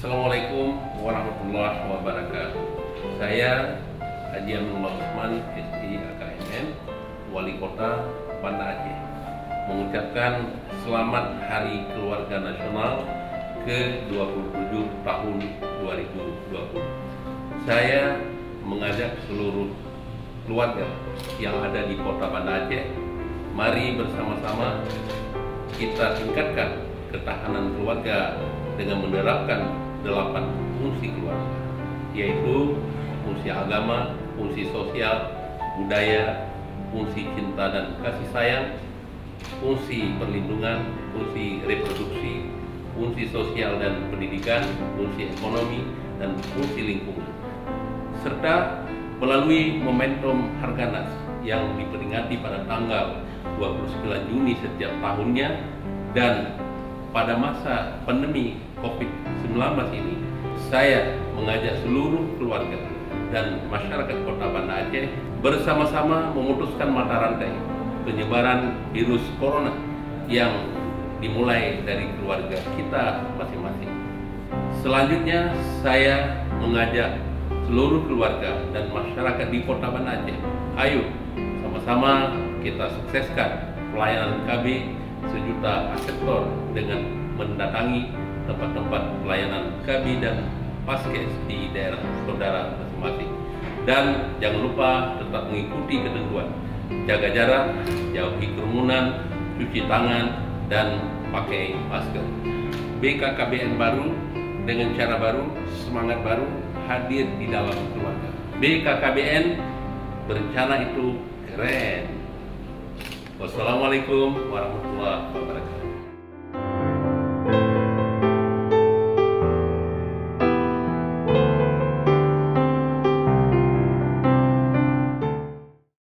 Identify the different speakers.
Speaker 1: Assalamualaikum warahmatullahi wabarakatuh. Saya Haji Aminullah Usman, SI AKMN, Wali Kota Banda Aceh, mengucapkan Selamat Hari Keluarga Nasional ke-27 tahun 2020. Saya mengajak seluruh keluarga yang ada di Kota Banda Aceh, mari bersama-sama kita tingkatkan ketahanan keluarga dengan menerapkan 8 fungsi keluarga, yaitu fungsi agama, fungsi sosial, budaya, fungsi cinta dan kasih sayang, fungsi perlindungan, fungsi reproduksi, fungsi sosial dan pendidikan, fungsi ekonomi, dan fungsi lingkungan. Serta melalui momentum Harganas yang diperingati pada tanggal 29 Juni setiap tahunnya, dan pada masa pandemi COVID-19 ini, saya mengajak seluruh keluarga dan masyarakat Kota Banda Aceh bersama-sama memutuskan mata rantai penyebaran virus corona yang dimulai dari keluarga kita masing-masing. Selanjutnya, saya mengajak seluruh keluarga dan masyarakat di Kota Banda Aceh, ayo sama-sama kita sukseskan pelayanan KB sejuta aseptor dengan mendatangi tempat-tempat pelayanan KB dan Paskes di daerah saudara masing-masing. Dan jangan lupa tetap mengikuti ketentuan, jaga jarak, jauhi kerumunan, cuci tangan, dan pakai masker. BKKBN baru dengan cara baru, semangat baru hadir di dalam keluarga. BKKBN, berencana itu keren. Wassalamualaikum warahmatullahi wabarakatuh.